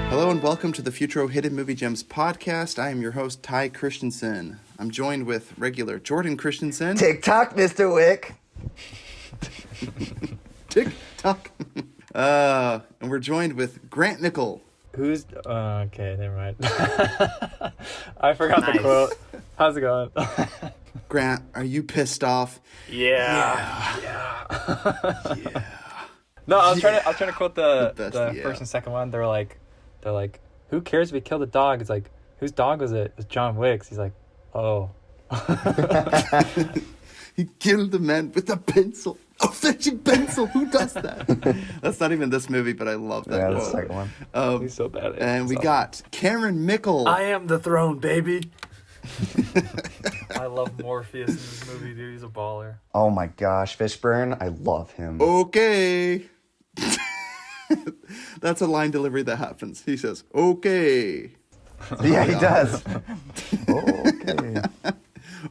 Hello and welcome to the Futro Hidden Movie Gems podcast. I am your host, Ty Christensen. I'm joined with regular Jordan Christensen. TikTok, Mr. Wick. TikTok. And we're joined with Grant Nickel. Who's... okay, never mind. I forgot the quote. How's it going? Grant, are you pissed off? Yeah. No, I was trying to quote the first and second one. They're like, who cares if he killed a dog? It's like, whose dog was it? It's John Wick's. He's like, oh. He killed a man with a pencil. A fetching pencil. Who does that? That's not even this movie, but I love that. Yeah, that's the second one. He's so bad at it. And we got Cameron Mickle. I am the throne, baby. I love Morpheus in this movie, dude. He's a baller. Oh my gosh, Fishburne. I love him. Okay. That's a line delivery that happens. He says, okay. Yeah, he does. Okay.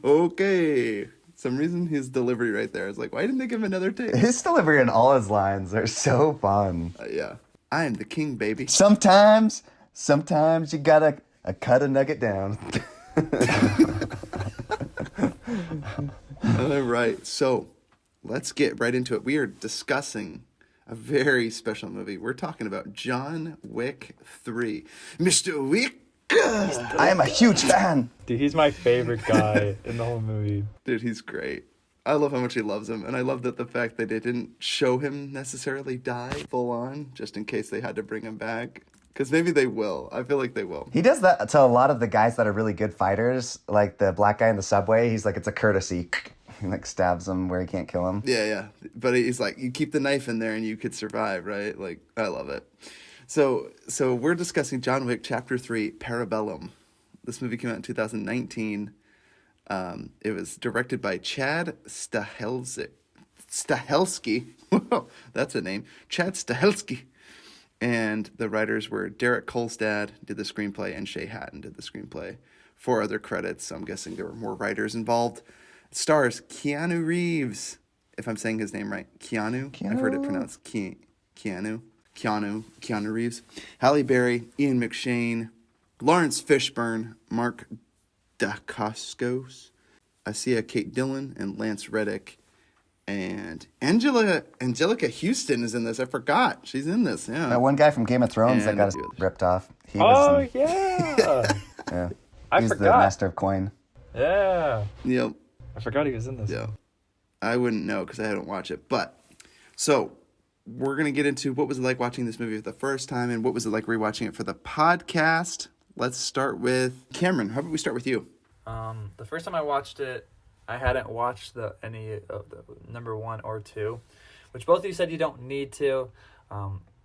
Okay. Some reason his delivery right there is like, why didn't they give him another take? His delivery and all his lines are so fun. Yeah. I am the king, baby. Sometimes you gotta cut a nugget down. All right. So let's get right into it. We are discussing a very special movie. We're talking about John Wick 3. Mr. Wick. I am a huge fan. Dude, he's my favorite guy in the whole movie. Dude, he's great. I love how much he loves him. And I love that the fact that they didn't show him necessarily die full on, just in case they had to bring him back. Because maybe they will. I feel like they will. He does that to a lot of the guys that are really good fighters, like the black guy in the subway. He's like, it's a courtesy. He like stabs him where he can't kill him. Yeah. But he's like, you keep the knife in there and you could survive, right? Like, I love it. So we're discussing John Wick Chapter 3, Parabellum. This movie came out in 2019. It was directed by Chad Stahelski. Whoa, that's a name. Chad Stahelski. And the writers were Derek Kolstad did the screenplay, and Shay Hatton did the screenplay. 4 other credits. So I'm guessing there were more writers involved. It stars Keanu Reeves, if I'm saying his name right. Keanu? I've heard it pronounced Keanu Reeves. Halle Berry, Ian McShane, Lawrence Fishburne, Mark Dacascos, Asia Kate Dillon, and Lance Reddick. And Angelica Houston is in this. I forgot. She's in this, yeah. That one guy from Game of Thrones that got ripped off. He was yeah. Yeah. I He's forgot. the master of coin. Yeah. Yep. I forgot he was in this. Yeah. I woun't know because I hadn't watched it. But, so, we're going to get into what was it like watching this movie for the first time and what was it like rewatching it for the podcast. Let's start with Cameron. How about we start with you? The first time I watched it, I hadn't watched any of the number 1 or 2, which both of you said you don't need to.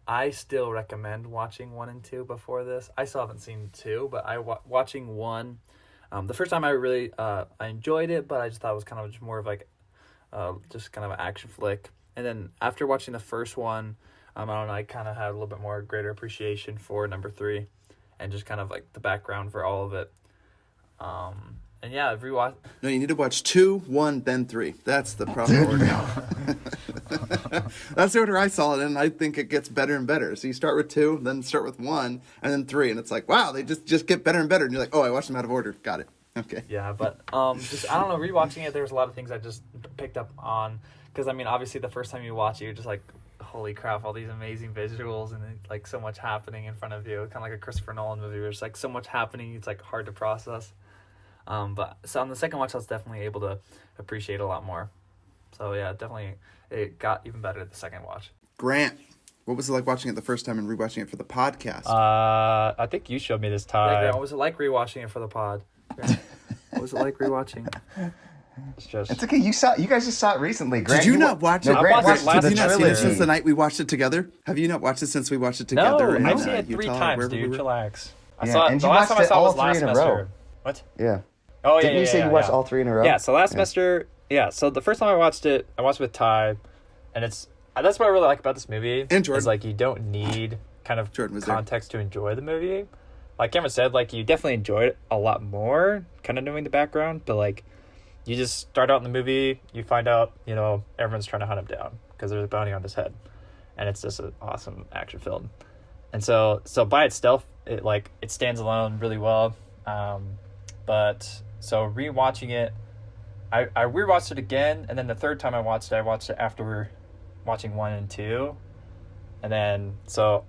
I still recommend watching 1 and 2 before this. I still haven't seen 2, but watching 1, the first time I really I enjoyed it, but I just thought it was kind of just more of like just kind of an action flick. And then after watching the first one, I don't know, I kind of had a little bit more greater appreciation for number 3 and just kind of like the background for all of it. And yeah, I've rewatched. No, you need to watch 2, 1, then 3. That's the proper order. That's the order I saw it in, and I think it gets better and better. So you start with 2, then start with 1, and then 3, and it's like, wow, they just get better and better. And you're like, oh, I watched them out of order. Got it. Okay. Yeah, but just I don't know, rewatching it, there was a lot of things I just picked up on. Because, I mean, obviously the first time you watch it, you're just like, holy crap, all these amazing visuals and like so much happening in front of you. Kind of like a Christopher Nolan movie where it's like so much happening, it's like hard to process. But so on the second watch, I was definitely able to appreciate a lot more. So yeah, definitely it got even better the second watch. Grant, what was it like watching it the first time and rewatching it for the podcast? I think you showed me this time. Yeah, what was it like rewatching it for the pod? What was it like rewatching? It's okay. You guys just saw it recently. Grant, Did you not watch it? No, Grant watched watched it Did you not see it trilogy. since the night we watched it together? Have you not watched it since we watched it together? No, in, I've seen it 3 Utah, times, wherever we dude. were? Chillax. I Yeah, saw it. and The you last time I watched saw it it was all last 3 in a semester. row. What? Yeah. Oh yeah. Didn't you say you watched all 3 in a row? Yeah. So last semester, so the first time I watched it with Ty, and that's what I really like about this movie. And Jordan. Is like you don't need kind of Jordan was there. context to enjoy the movie. Like Cameron said, like you definitely enjoyed it a lot more, kind of knowing the background, but like you just start out in the movie, you find out, you know, everyone's trying to hunt him down because there's a bounty on his head, and it's just an awesome action film. And so by itself, it stands alone really well. But so rewatching it, I rewatched it again, and then the third time I watched it after watching 1 and 2, and then so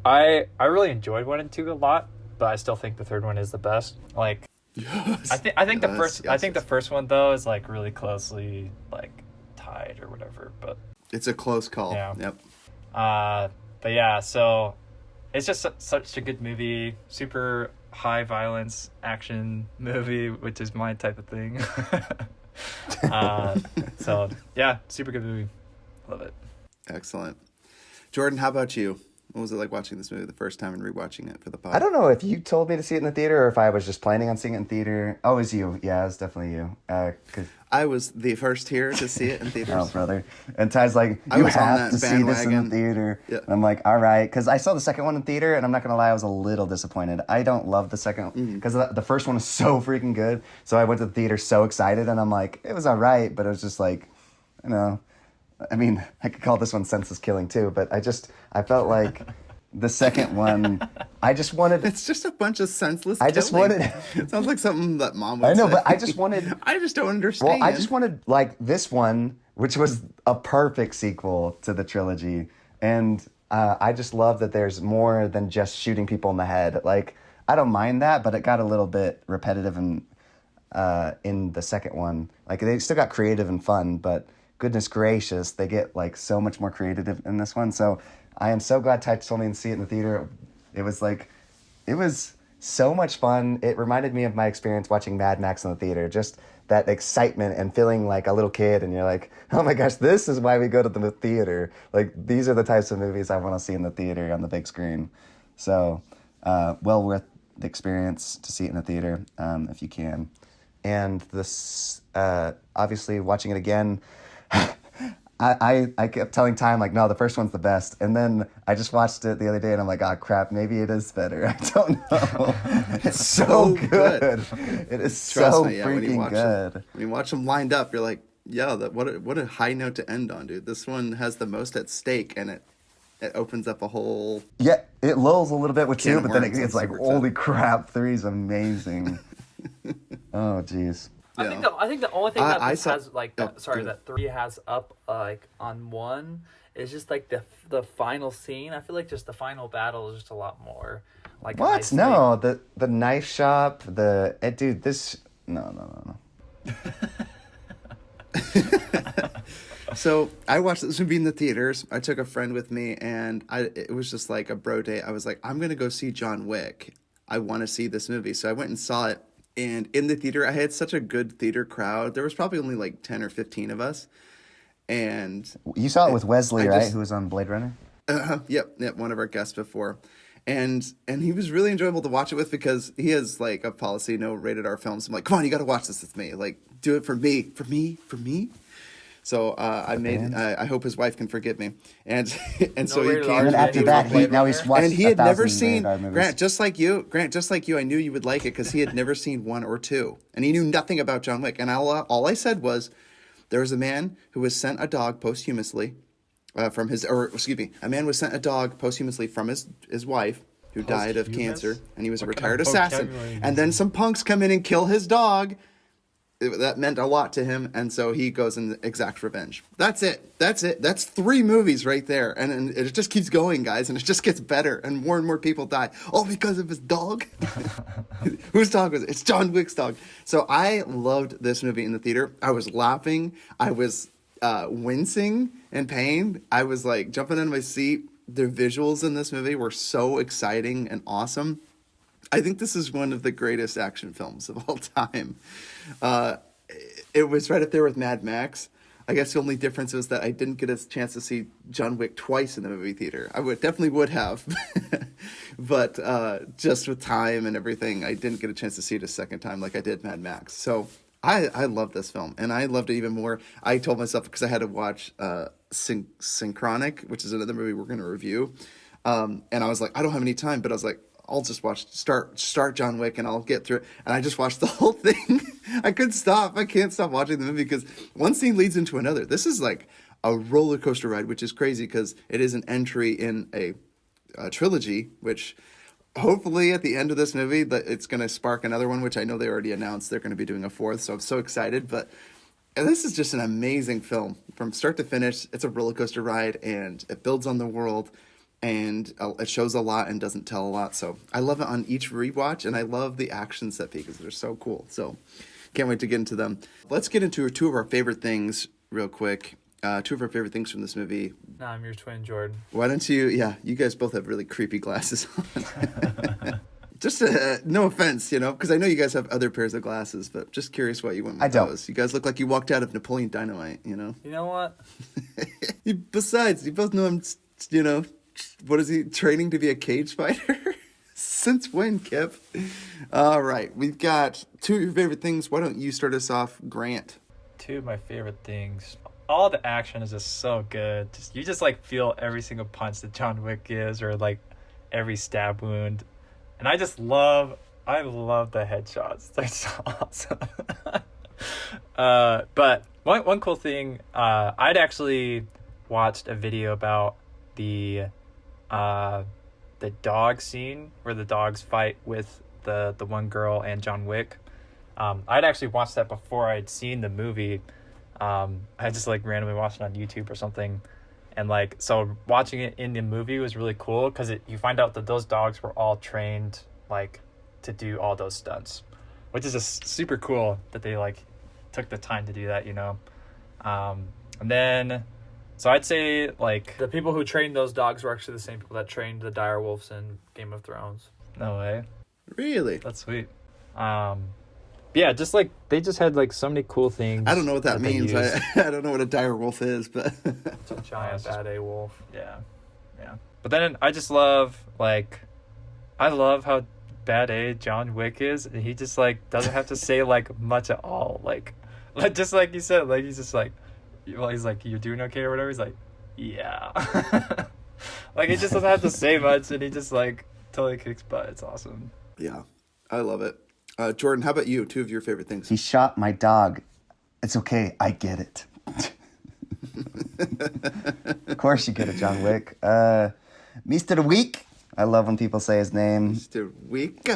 I really enjoyed 1 and 2 a lot, but I still think the third one is the best. Like, yes, I think the first yes, the first one though is like really closely like tied or whatever, but it's a close call. Yeah. Yep. But yeah, so it's just such a good movie, super high violence action movie, which is my type of thing. So yeah, super good movie. Love it. Excellent. Jordan, how about you? What was it like watching this movie the first time and rewatching it for the pod? I don't know if you told me to see it in the theater or if I was just planning on seeing it in theater. Oh, it was you. Yeah, it was definitely you. 'Cause I was the first here to see it in theaters. oh, brother. And Ty's like, I you was on have that to see this in bandwagon. the theater. Yeah. And I'm like, all right. Because I saw the second one in theater, and I'm not going to lie, I was a little disappointed. I don't love the second one, because the first one was so freaking good. So I went to the theater so excited, and I'm like, it was all right, but it was just like, you know, I mean, I could call this one senseless killing too, but I felt like the second one, I just wanted... It's just a bunch of senseless I just killing. wanted... It sounds like something that mom would say. I know, but I just wanted... I just don't understand. Well, I just wanted, like, this one, which was a perfect sequel to the trilogy. And I just love that there's more than just shooting people in the head. Like, I don't mind that, but it got a little bit repetitive in the second one. Like, they still got creative and fun, but goodness gracious, they get, like, so much more creative in this one. So I am so glad Ty told me to see it in the theater. It was so much fun. It reminded me of my experience watching Mad Max in the theater. Just that excitement and feeling like a little kid, and you're like, oh my gosh, this is why we go to the theater. Like, these are the types of movies I want to see in the theater on the big screen. So, well worth the experience to see it in the theater, if you can. And this, obviously, watching it again, I kept telling Ty, I'm like, no, the first one's the best. And then I just watched it the other day, and I'm like, oh, crap, maybe it is better. I don't know. It's so good. It is Trust so me, yeah, freaking good. When you watch them lined up, you're like, yeah, what a high note to end on, dude. This one has the most at stake, and it opens up a whole... Yeah, it lulls a little bit with Can 2, of but then worms. it's I'm like, super holy crap, 3 is amazing. Oh, jeez. I think the only thing that I this saw- has like oh, sorry good. that 3 has up like on 1 is just like the final scene. I feel like just the final battle is just a lot more like What? high No, the knife shop, dude, this... No. So I watched this movie in the theaters. I took a friend with me, and it was just like a bro day. I was like, I'm gonna go see John Wick. I want to see this movie, so I went and saw it. And in the theater, I had such a good theater crowd. There was probably only like 10 or 15 of us. And You saw it with Wesley, I right? just- Who was on Blade Runner? Yep, one of our guests before. And he was really enjoyable to watch it with, because he has like a policy, no rated R films. I'm like, come on, you got to watch this with me. Like, do it for me. So I hope his wife can forgive me. And so he rated came. R. And then after that, now he's watched And he had 1,000 never seen rated R movies. Grant, just like you. I knew you would like it, because he had never seen 1 or 2, and he knew nothing about John Wick. And all I said was, there was a man who was sent a dog posthumously a man was sent a dog posthumously from his wife, who died of cancer, and he was a retired assassin. And then some punks come in and kill his dog. That meant a lot to him, and so he goes and exacts revenge. That's it. That's 3 movies right there, and it just keeps going, guys, and it just gets better, and more people die. All because of his dog. Whose dog was it? It's John Wick's dog. So I loved this movie in the theater. I was laughing. I was wincing in pain. I was like jumping into my seat. The visuals in this movie were so exciting and awesome. I think this is one of the greatest action films of all time. It was right up there with Mad Max. I guess the only difference was that I didn't get a chance to see John Wick twice in the movie theater. I definitely would have, but just with time and everything, I didn't get a chance to see it a second time like I did Mad Max. So I love this film, and I loved it even more. I told myself, because I had to watch Synchronic, which is another movie we're going to review, and I was like, I don't have any time, but I was like, I'll just start John Wick and I'll get through it. And I just watched the whole thing. I couldn't stop. I can't stop watching the movie because one scene leads into another. This is like a roller coaster ride, which is crazy because it is an entry in a trilogy, which hopefully at the end of this movie that it's going to spark another one, which I know they already announced they're going to be doing a fourth. So I'm so excited. But this is just an amazing film from start to finish. It's a roller coaster ride and it builds on the world. And it shows a lot and doesn't tell a lot. So I love it on each rewatch. And I love the action set pieces. They're so cool. So can't wait to get into them. Let's get into two of our favorite things real quick. Two of our favorite things from this movie. No, I'm your twin, Jordan. Why don't you... Yeah, you guys both have really creepy glasses on. Just no offense, because I know you guys have other pairs of glasses. But just curious why you went with I don't. those. You guys look like you walked out of Napoleon Dynamite, You know what? Besides, you both know I'm, what is he, training to be a cage fighter? Since when, Kip? All right, we've got two of your favorite things. Why don't you start us off, Grant? Two of my favorite things. All the action is just so good. You just like feel every single punch that John Wick gives, or like every stab wound. And I love the headshots. They're so awesome. But one cool thing, I'd actually watched a video about the dog scene where the dogs fight with the one girl and John Wick. I'd actually watched that before I'd seen the movie. I just like randomly watched it on YouTube or something. And like, so watching it in the movie was really cool because you find out that those dogs were all trained like to do all those stunts, which is just super cool that they like took the time to do that, And then, so I'd say like... The people who trained those dogs were actually the same people that trained the dire wolves in Game of Thrones. No way. Really? That's sweet. Yeah, just like they just had like so many cool things. I don't know what that they means. used. I don't know what a dire wolf is, but It's a giant bad A wolf. Yeah. But then I just love I love how bad A John Wick is. And he just like doesn't have to say like much at all. Like just like you said, like he's just like, well, he's like, you're doing okay or whatever. He's like, yeah. Like he just doesn't have to say much, and he just like totally kicks butt. It's awesome. yeah, I love it. Jordan, how about you? Two of your favorite things. He shot my dog. It's okay. I get it. Of course you get it, John Wick. Mr. Wick. I love when people say his name. Mr. Wick.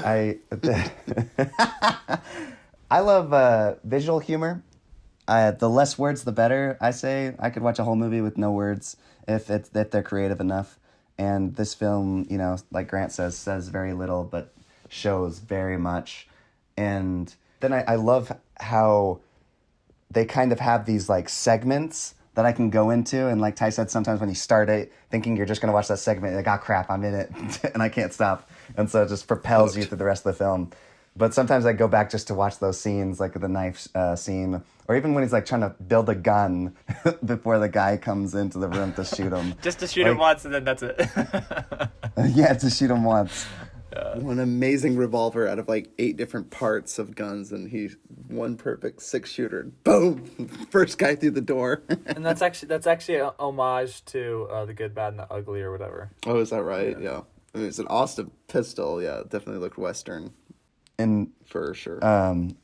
I love visual humor. The less words, the better, I say. I could watch a whole movie with no words if they're creative enough. And this film, like Grant says very little, but shows very much. And then I love how they kind of have these like segments that I can go into. And like Ty said, sometimes when you start it thinking you're just going to watch that segment, you're like, oh crap, I'm in it and I can't stop. And so it just propels you through the rest of the film. But sometimes I go back just to watch those scenes, like the knife scene, or even when he's like trying to build a gun before the guy comes into the room to shoot him. Just to shoot him once, and then that's it. Yeah, to shoot him once. One amazing revolver out of like 8 different parts of guns, and he's one perfect 6-shooter. Boom! First guy through the door. And that's actually a homage to The Good, Bad, and the Ugly or whatever. Oh, is that right? Yeah. I mean, it's an Austin pistol. Yeah, it definitely looked Western. And for sure.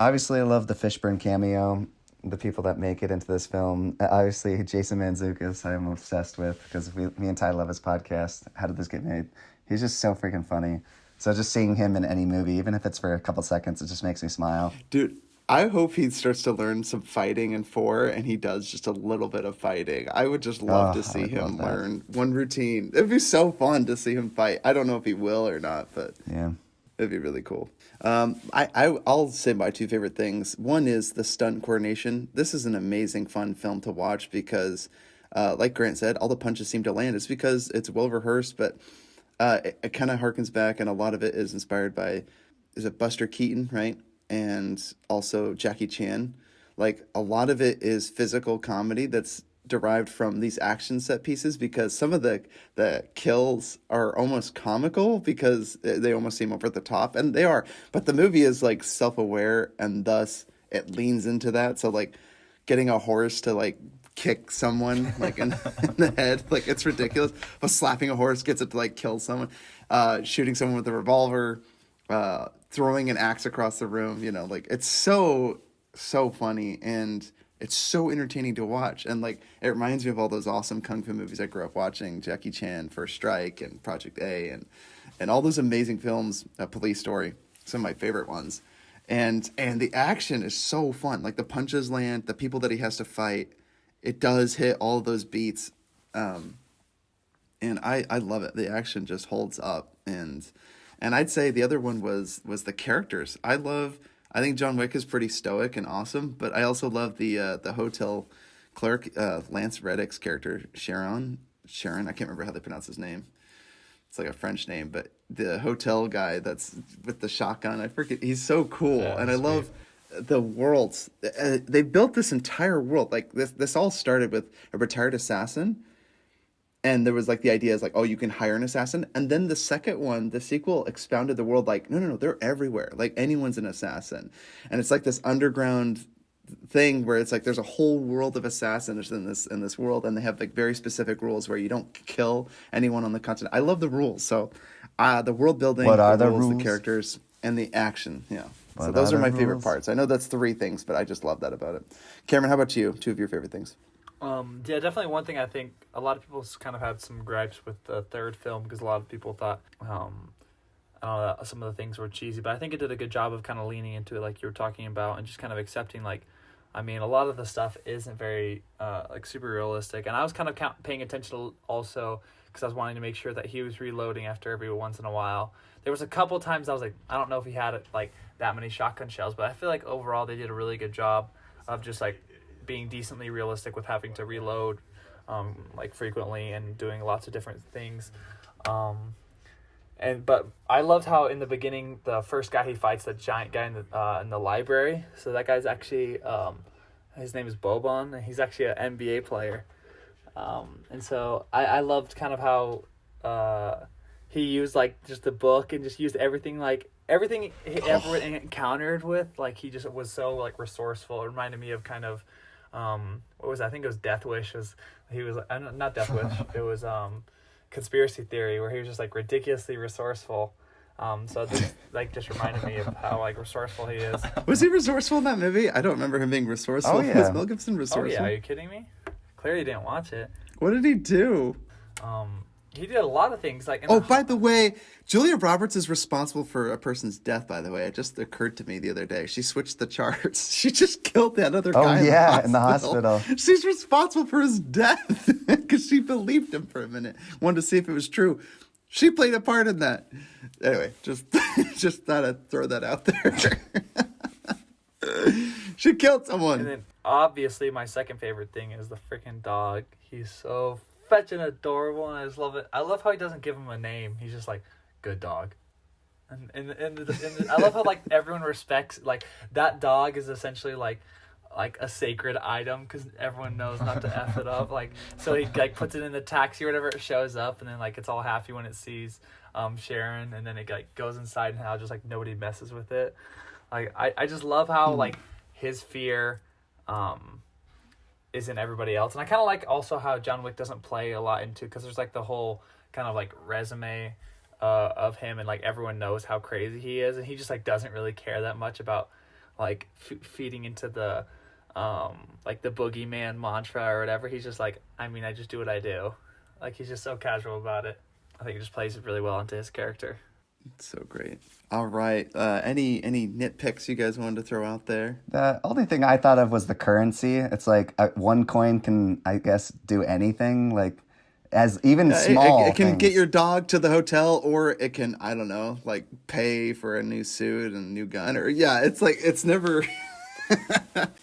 Obviously, I love the Fishburne cameo. The people that make it into this film. Obviously, Jason Mantzoukas, I'm obsessed with because me and Ty love his podcast. How Did This Get Made? He's just so freaking funny. So just seeing him in any movie, even if it's for a couple seconds, it just makes me smile. Dude, I hope he starts to learn some fighting in 4, and he does just a little bit of fighting. I would just love to see him learn one routine. It'd be so fun to see him fight. I don't know if he will or not, but yeah, it'd be really cool. I'll say my 2 favorite things. One is the stunt coordination. This is an amazing, fun film to watch because, like Grant said, all the punches seem to land. It's because it's well rehearsed, but it kind of harkens back, and a lot of it is inspired by, is it Buster Keaton, right? And also Jackie Chan. Like, a lot of it is physical comedy that's derived from these action set pieces because some of the kills are almost comical because they almost seem over the top, and they are. But the movie is, like, self-aware, and thus it leans into that. So, like, getting a horse to, like, kick someone like in the head. Like, it's ridiculous. But slapping a horse gets it to like kill someone. Shooting someone with a revolver, throwing an axe across the room. You know, like, it's so funny, and it's so entertaining to watch. And like, it reminds me of all those awesome kung fu movies I grew up watching: Jackie Chan, First Strike, and Project A, and all those amazing films. Police Story, some of my favorite ones. And the action is so fun. Like, the punches land, the people that he has to fight, it does hit all of those beats. And I love it. The action just holds up. And I'd say the other one was the characters. I think John Wick is pretty stoic and awesome, but I also love the hotel clerk, Lance Reddick's character, Sharon. I can't remember how they pronounce his name. It's like a French name, but the hotel guy that's with the shotgun, I forget. He's so cool, Yeah, and I love the worlds. They built this entire world. Like, this all started with a retired assassin, and there was like the idea is like, oh, you can hire an assassin, and then the second one, the sequel, expounded the world. Like, no, they're everywhere. Like, anyone's an assassin, and it's like this underground thing where it's like there's a whole world of assassins in this world, and they have like very specific rules where you don't kill anyone on the continent. I love the rules. So the world building, What are the rules? the characters, and the action. Yeah. So What those are are my the favorite rules? parts. I know that's 3 things, but I just love that about it. Cameron, how about you? 2 of your favorite things? Yeah, definitely one thing I think a lot of people kind of had some gripes with the third film because a lot of people thought, I don't know, some of the things were cheesy, but I think it did a good job of kind of leaning into it like you were talking about and just kind of accepting, like, I mean, a lot of the stuff isn't very, like, super realistic, and I was kind of paying attention also because I was wanting to make sure that he was reloading after every once in a while. There was a couple times I was like, I don't know if he had, like, that many shotgun shells, but I feel like overall they did a really good job of just, like, being decently realistic with having to reload, like, frequently and doing lots of different things. But I loved how in the beginning the first guy he fights, the giant guy in the library. So that guy's actually his name is Boban, and he's actually an NBA player. And so I loved kind of how he used like just the book and just used everything he ever encountered with. Like, he just was so like resourceful. It reminded me of kind of what was it? I think it was Death Wish. He was not Death Wish. It was Conspiracy Theory, where he was just like ridiculously resourceful. So this just reminded me of how like resourceful he is. Was he resourceful in that movie? I don't remember him being resourceful. Oh, yeah. Was Mel Gibson Oh resourceful? yeah, are you kidding me? Clearly you didn't watch it. What did he do? He did a lot of things like. By the way, Julia Roberts is responsible for a person's death, by the way. It just occurred to me the other day. She switched the charts. She just killed that other Oh, guy yeah, in the hospital. She's responsible for his death because she believed him for a minute. Wanted to see if it was true. She played a part in that. Anyway, just thought I'd throw that out there. She killed someone. And then obviously my second favorite thing is the freaking dog. He's so fetching adorable, and I just love it. I love how he doesn't give him a name. He's just like, good dog. And I love how like everyone respects, like, that dog is essentially like a sacred item because everyone knows not to F it up. Like, so he like puts it in the taxi or whatever, it shows up, and then like it's all happy when it sees Sharon, and then it like goes inside, and how just like nobody messes with it. Like, I just love how like his fear isn't everybody else. And I kind of like also how John Wick doesn't play a lot into, because there's like the whole kind of like resume of him, and like everyone knows how crazy he is, and he just like doesn't really care that much about like feeding into the like the boogeyman mantra or whatever. He's just like, I mean, I just do what I do. Like, he's just so casual about it. I think it just plays it really well into his character. So great. All right. Any nitpicks you guys wanted to throw out there? The only thing I thought of was the currency. It's like one coin can, I guess, do anything. Like, as even small it can things. get your dog to the hotel, or it can, I don't know, like pay for a new suit and a new gun, or it's like, it's never.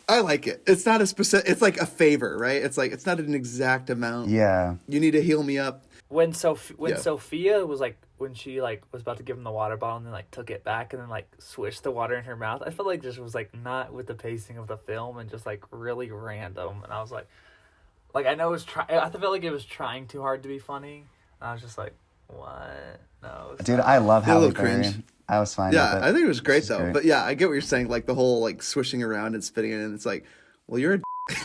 I like it. It's not a specific. It's like a favor, right? It's like, it's not an exact amount. Yeah. You need to heal me up. When Sophia was like, when she like was about to give him the water bottle and then like took it back and then like swished the water in her mouth, I felt like this was like not with the pacing of the film and just like really random. And I was like I know it was I felt like it was trying too hard to be funny. And I was just like, what? No. Dude, I love A little Halle Berry. cringe. I was fine with it. I think it was great though. Great. But yeah, I get what you're saying. Like the whole like swishing around and spitting it in. It's like, well, you're a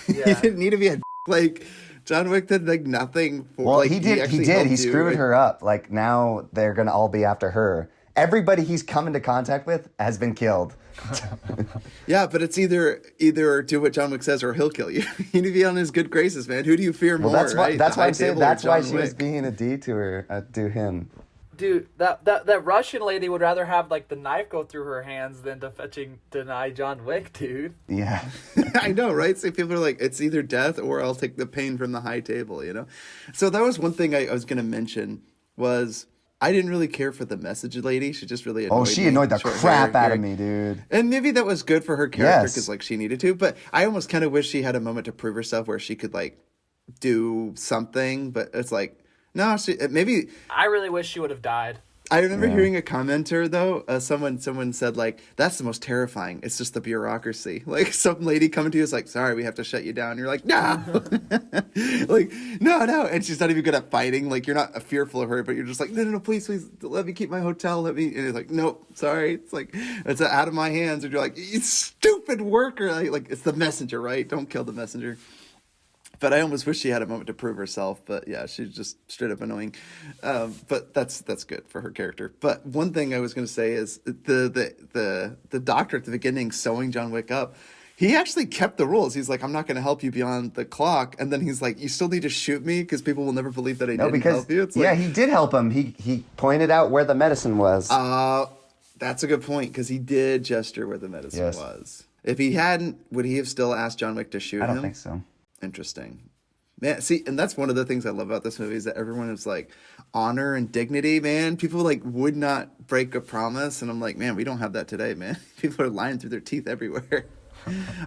Yeah. you didn't need to be a Like John Wick did like nothing for. Well, Like, he did. He actually did. helped He you, screwed right? her up. Like now they're gonna all be after her. Everybody he's come into contact with has been killed. Yeah, but it's either do what John Wick says or he'll kill you. You need to be on his good graces, man. Who do you fear Well, more? that's why. Right? That's The why High I'm saying. Table or That's why John she was Wick? being a detour to him. Dude, that Russian lady would rather have like the knife go through her hands than to deny John Wick, dude. Yeah. I know, right? So people are like, it's either death or I'll take the pain from the high table, you know? So that was one thing I was going to mention was I didn't really care for the message lady. She just really annoyed Oh, she me. annoyed the Short crap hair, out of me, dude. And maybe that was good for her character Yes. because like she needed to. But I almost kind of wish she had a moment to prove herself where she could like do something. But it's like, no, maybe I really wish she would have died. I remember Yeah. hearing a commenter though. Someone said like, "That's the most terrifying. It's just the bureaucracy." Like some lady coming to you is like, "Sorry, we have to shut you down." You're like, "No," like, no, and she's not even good at fighting. Like you're not fearful of her, but you're just like, "No, please, let me keep my hotel. Let me." And it's like, "Nope, sorry." It's like it's out of my hands. And you're like, "You stupid worker!" Like it's the messenger, right? Don't kill the messenger. But I almost wish she had a moment to prove herself. But yeah, she's just straight up annoying. But that's good for her character. But one thing I was going to say is the doctor at the beginning sewing John Wick up. He actually kept the rules. He's like, I'm not going to help you beyond the clock. And then he's like, you still need to shoot me because people will never believe that I No, didn't because help you. It's yeah, like, he did help him. He pointed out where the medicine was. that's a good point because he did gesture where the medicine Yes. was. If he hadn't, would he have still asked John Wick to shoot him? I don't think so. Interesting. Man, see, and that's one of the things I love about this movie is that everyone is like honor and dignity, man. People like would not break a promise. And I'm like, man, we don't have that today, man. People are lying through their teeth everywhere.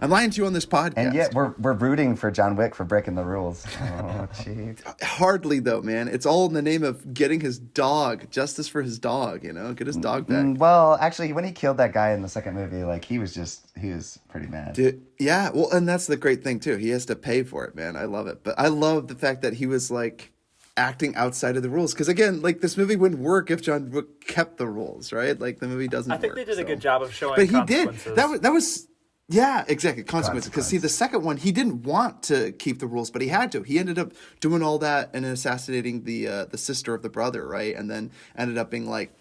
I'm lying to you on this podcast. And yet we're rooting for John Wick for breaking the rules. Oh, jeez. Hardly though, man. It's all in the name of getting his dog, justice for his dog, you know, get his dog back. Well, actually, when he killed that guy in the second movie, like he was pretty mad. Dude, yeah, well, and that's the great thing too. He has to pay for it, man. I love it. But I love the fact that he was like acting outside of the rules. Because again, like this movie wouldn't work if John Wick kept the rules, right? Like the movie doesn't I think work, they did a so. good job of showing But he consequences. did. That was yeah, exactly. Consequences. Because see, the second one, he didn't want to keep the rules, but he had to. He ended up doing all that and assassinating the sister of the brother, right? And then ended up being like,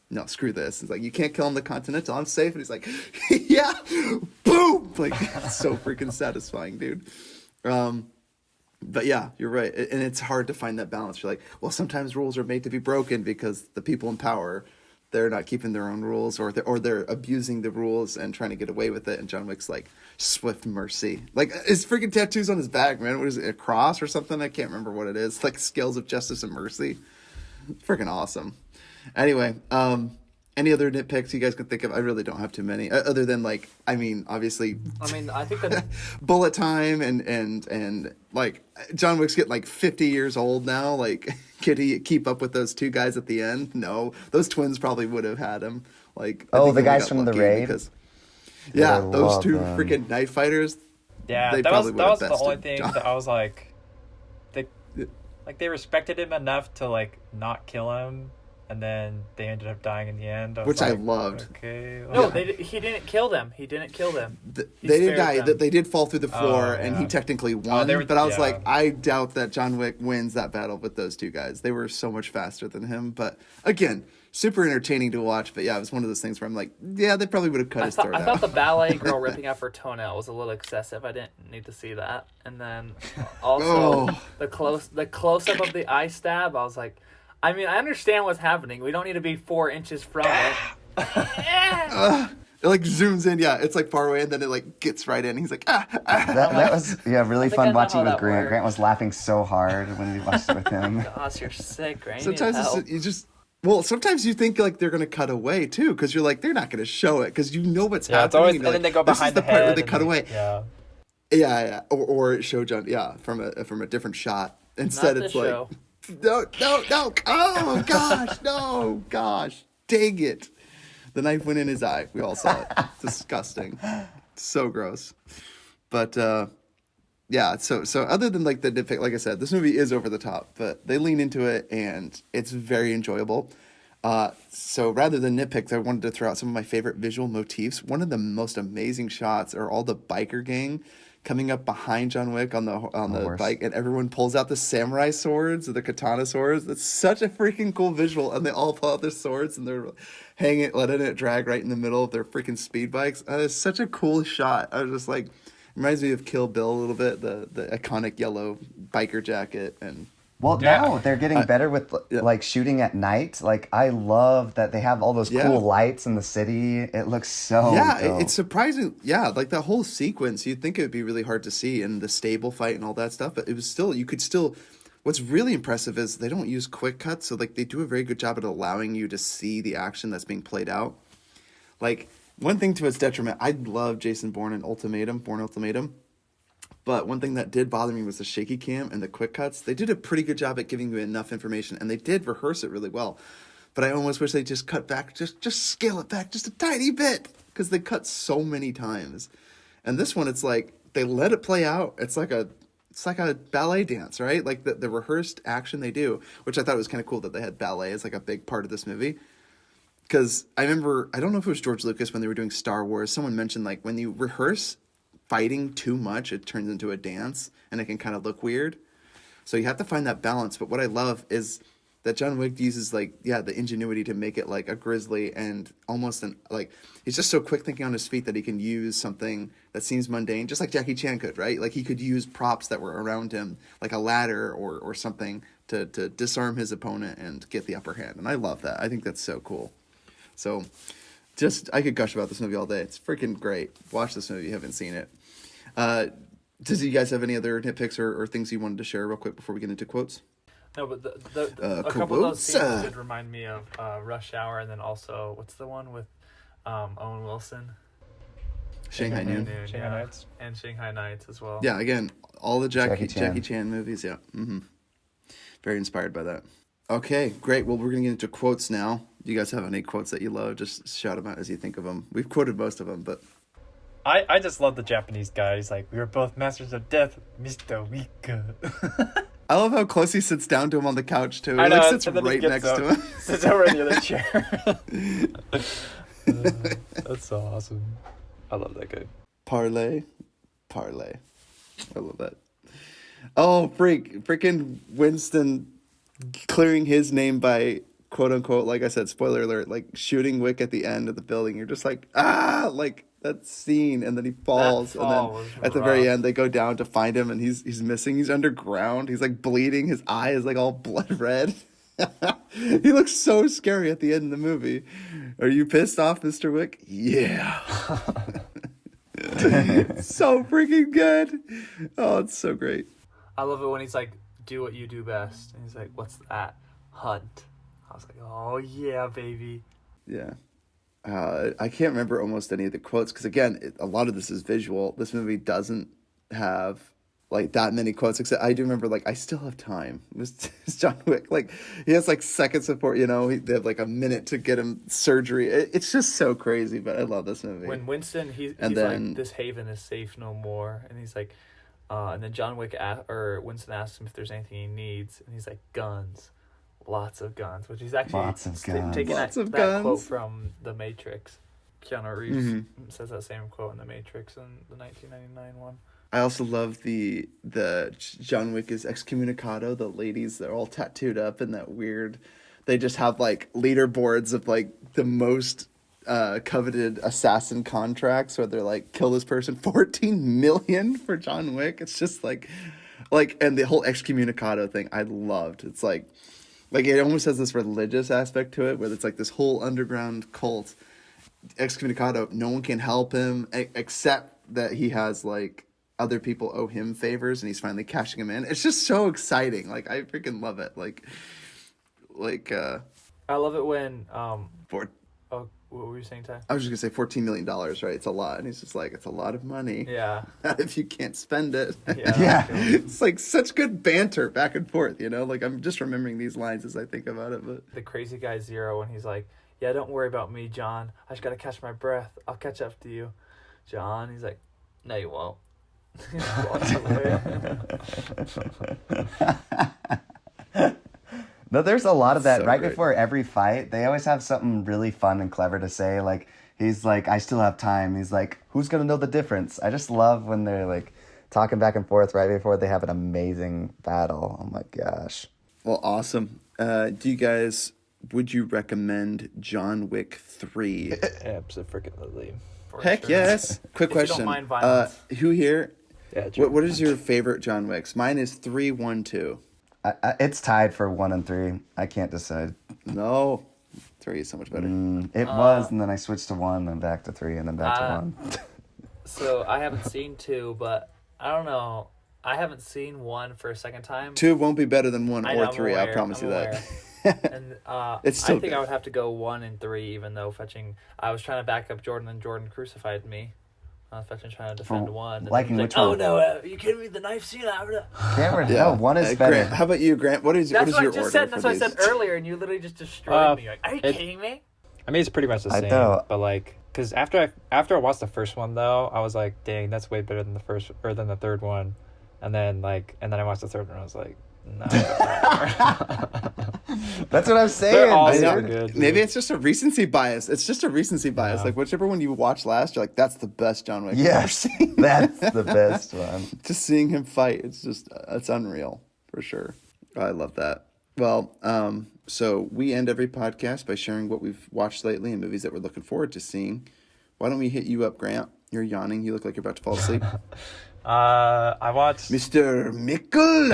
no, screw this. It's like, you can't kill him the Continental. I'm safe. And he's like, yeah, boom. Like, it's so freaking satisfying, dude. But yeah, you're right. And it's hard to find that balance. You're like, well, sometimes rules are made to be broken because the people in power, they're not keeping their own rules or they're abusing the rules and trying to get away with it. And John Wick's like, swift mercy. Like his freaking tattoos on his back, man. What is it, a cross or something? I can't remember what it is. Like scales of justice and mercy. Freaking awesome. Anyway, any other nitpicks you guys can think of? I really don't have too many, other than like, I mean, obviously, I mean, I think that bullet time and like John Wick's getting like 50 years old now. Like, could he keep up with those two guys at the end? No, those twins probably would have had him. Like, I Oh, think the he only guys got from the lucky raid? because, Yeah, yeah, I those love two them. freaking knife fighters. Yeah, They that probably was would have the only bested thing John. that I was like, they respected him enough to like not kill him, and then they ended up dying in the end. Which I loved. Okay, no, well, he didn't kill them. He didn't kill them. He They did spared die. them. They did fall through the floor, Oh, and yeah. he technically won. they were- but I was yeah. like, I doubt that John Wick wins that battle with those two guys. They were so much faster than him. But again, super entertaining to watch. But yeah, it was one of those things where I'm like, yeah, they probably would have cut his throat I thought out. the ballet girl ripping off her toenail was a little excessive. I didn't need to see that. And then also Oh. the close up of the eye stab. I was like, I mean, I understand what's happening. We don't need to be 4 inches from it. It like zooms in. Yeah, it's like far away, and then it like gets right in. He's like, ah. That was really think I fun know watching how with that Grant. works. Grant was laughing so hard when we watched it with him. Gosh, you're sick, right? Sometimes you just. Well, sometimes you think like they're gonna cut away too, because you're like they're not gonna show it because you know what's yeah, it's happening. always, and and you're then like, they go this is behind the the part head. where they and cut then- away. Yeah, Yeah, or show John, from a different shot. Instead, Not it's the like, show. no, oh gosh, no, gosh, dang it, the knife went in his eye. We all saw it. Disgusting, so gross. But yeah, so other than like the nitpick, like I said, this movie is over the top, but they lean into it and it's very enjoyable. So rather than nitpicks, I wanted to throw out some of my favorite visual motifs. One of the most amazing shots are all the biker gang coming up behind John Wick on the horse. bike, and everyone pulls out the samurai swords or the katana swords. That's such a freaking cool visual, and they all pull out their swords and they're letting it drag right in the middle of their freaking speed bikes. It's such a cool shot. I was just like, reminds me of Kill Bill a little bit, the iconic yellow biker jacket. And Well, now they're getting better with like shooting at night. Like I love that they have all those cool lights in the city. It looks so dope. It's surprising. Yeah, like that whole sequence, you'd think it would be really hard to see in the stable fight and all that stuff, but it was still, you could still. What's really impressive is they don't use quick cuts, so like they do a very good job at allowing you to see the action that's being played out. Like one thing to its detriment, I love Jason Bourne and Bourne Ultimatum. But one thing that did bother me was the shaky cam and the quick cuts. They did a pretty good job at giving you enough information, and they did rehearse it really well. But I almost wish they just cut back, just scale it back just a tiny bit, because they cut so many times. And this one, it's like they let it play out. It's like a ballet dance, right? Like the rehearsed action they do, which I thought was kind of cool that they had ballet as like a big part of this movie. Because I remember, I don't know if it was George Lucas when they were doing Star Wars, someone mentioned like when you rehearse fighting too much, it turns into a dance and it can kind of look weird. So you have to find that balance. But what I love is that John Wick uses the ingenuity to make it like a grisly and almost he's just so quick thinking on his feet that he can use something that seems mundane, just like Jackie Chan could, right? Like he could use props that were around him, like a ladder or something to disarm his opponent and get the upper hand. And I love that. I think that's so cool. So I could gush about this movie all day. It's freaking great. Watch this movie if you haven't seen it. Does you guys have any other nitpicks or things you wanted to share real quick before we get into quotes? No, but a couple of those scenes did remind me of Rush Hour, and then also, what's the one with Owen Wilson? Shanghai Noon. Shanghai Nights. And Shanghai Nights as well. Yeah, again, all the Jackie Chan. Chan movies, yeah. Mm-hmm. Very inspired by that. Okay, great. Well, we're going to get into quotes now. Do you guys have any quotes that you love? Just shout them out as you think of them. We've quoted most of them, but... I just love the Japanese guy. He's like, we are both masters of death, Mr. Wick. I love how close he sits down to him on the couch, too. I know, He sits right next up, to him. Sits over in the other chair. That's so awesome. I love that guy. Parlay. I love that. Oh, freaking Winston clearing his name by, quote unquote, like I said, spoiler alert, like shooting Wick at the end of the building. You're just like, like that scene, and then he falls, and then at the very end they go down to find him, and he's missing. He's underground. He's like bleeding. His eye is like all blood red. He looks so scary at the end of the movie. Are you pissed off, Mr. Wick? Yeah. So freaking good. Oh, it's so great. I love it when he's like, do what you do best. And he's like, what's that? Hunt. I was like, oh yeah, baby. Yeah. I can't remember almost any of the quotes because, again, a lot of this is visual. This movie doesn't have like that many quotes, except I do remember like I still have time. It's John Wick. Like he has like second support. They have like a minute to get him surgery. It's just so crazy, but I love this movie. When Winston he's like, this haven is safe no more, and he's like, and then John Wick Winston asks him if there's anything he needs, and he's like, guns. Lots of guns, which is actually taking that quote from The Matrix. Keanu Reeves says that same quote in The Matrix in the 1999 one. I also love the John Wick is excommunicado. The ladies, they're all tattooed up in that weird. They just have like leaderboards of like the most coveted assassin contracts where they're like, kill this person, 14 million for John Wick. It's just like, and the whole excommunicado thing I loved. It's like it almost has this religious aspect to it where it's like this whole underground cult. Excommunicado, no one can help him except that he has like other people owe him favors and he's finally cashing them in. It's just so exciting. Like I freaking love it. I love it when what were you saying, Ty? I was just gonna say $14 million, right? It's a lot. And he's just like, it's a lot of money. Yeah. If you can't spend it. Yeah. It's like such good banter back and forth, Like I'm just remembering these lines as I think about it. But the crazy guy Zero when he's like, yeah, don't worry about me, John. I just gotta catch my breath. I'll catch up to you. John, he's like, no, you won't. He walks away. No, there's a lot of that. So right great. Before every fight, they always have something really fun and clever to say. Like, he's like, I still have time. He's like, who's going to know the difference? I just love when they're like, talking back and forth right before they have an amazing battle. Oh my gosh. Well, awesome. Would you recommend John Wick 3? Absolutely. For Heck sure. yes. Quick If you don't question. mind violence. Who here? Yeah, true. What is your favorite John Wicks? Mine is 3, 1, 2. It's tied for 1 and 3. I can't decide. No. 3 is so much better. It was, and then I switched to 1, then back to 3, and then back to 1. So I haven't seen 2, but I don't know. I haven't seen 1 for a second time. 2 won't be better than 1 I know, or I'm 3. aware, I promise I'm you aware. that. And It's still I think good. I would have to go 1 and 3, even though I was trying to back up Jordan, and Jordan crucified me. I was trying to defend For 1. And liking then which he's like, one? oh no, you kidding me? The knife scene? Cameron, no, 1 is better. Grant, how about you, Grant? What is That's your what I order just said. for That's what I these? said earlier, and you literally just destroyed me. You're like, are you kidding me? I mean, it's pretty much the I same. know. But like, because after I watched the first one though, I was like, dang, that's way better than the first or than the third one. And then I watched the third one. I was like, no. That's what I'm saying. They're all I dude. know. so good. Maybe Dude. it's just a recency bias. It's just a recency bias. Yeah. Like whichever one you watched last, you're like, that's the best John Wick I've ever Yes, seen. that's the best one. Just seeing him fight, it's unreal for sure. I love that. Well, so we end every podcast by sharing what we've watched lately and movies that we're looking forward to seeing. Why don't we hit you up, Grant? You're yawning. You look like you're about to fall asleep. I watched. Mr. Mickle.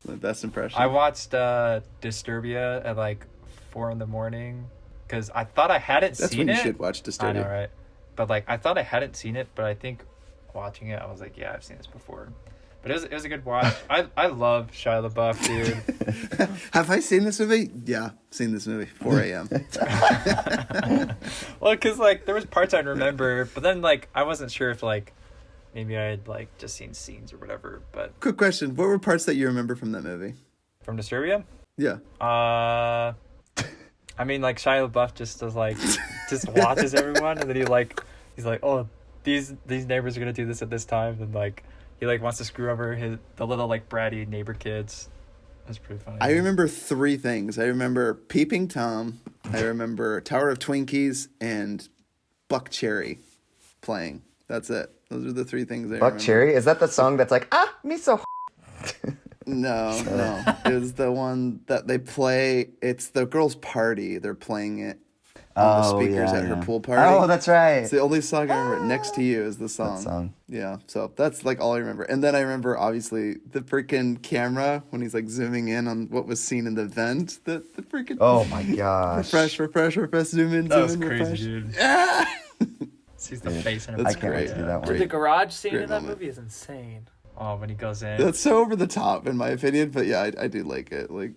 My best impression. I watched Disturbia at like 4 a.m. because I thought I hadn't That's seen when you it. should watch Disturbia. I know, right? But like, I thought I hadn't seen it, but I think watching it, I was like, yeah, I've seen this before. But it was a good watch. I love Shia LaBeouf, dude. Have I seen this movie? Yeah, seen this movie. 4 a.m. Well, because like there was parts I remember, but then like I wasn't sure if like maybe I had like just seen scenes or whatever. But Quick question. What were parts that you remember from that movie? from Disturbia, Yeah. I mean like Shia LaBeouf just does like just watches everyone, and then he's like, oh, these neighbors are gonna do this at this time, and like he like wants to screw over the little like bratty neighbor kids. That's pretty funny. I remember 3 things. I remember Peeping Tom. I remember Tower of Twinkies and Buck Cherry playing. That's it. Those are the 3 things I Buck remember. Cherry? Is that the song that's like, me so No. It was the one that they play. It's the girls' party. They're playing it on the speakers at her pool party. Oh, that's right. It's the only song I remember. Next to You is the song. That song. Yeah, so that's like all I remember. And then I remember obviously the freaking camera when he's like zooming in on what was seen in the vent. The freaking Oh my gosh. refresh, zoom in, that zoom was in, crazy, refresh. dude. Yeah. Sees the face and That's I can't wait to great. do that Dude, one. the garage scene Great in that moment. movie is insane. Oh, when he goes in. That's so over the top in my opinion, but yeah, I do like it. Like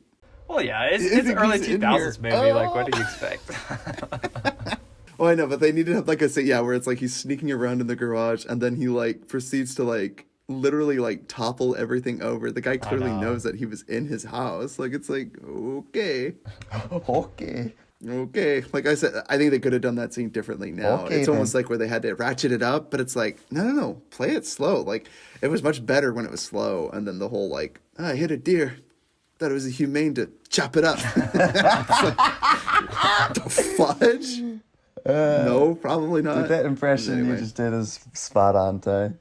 Well, yeah, it's I an think early he's in 2000s here. movie. Like, what do you expect? oh, I know, but they need to have like a scene, yeah, where it's like he's sneaking around in the garage and then he like proceeds to like literally like topple everything over. The guy clearly know. knows that he was in his house. Like it's like okay. Okay. Like I said, I think they could have done that scene differently now. Okay, it's almost then. like where they had to ratchet it up, but it's like, no, play it slow. Like it was much better when it was slow, and then the whole like, I hit a deer, thought it was humane to chop it up. It's like, the fudge? No, probably not. Dude, that impression Anyway. you just did is spot on, Ty.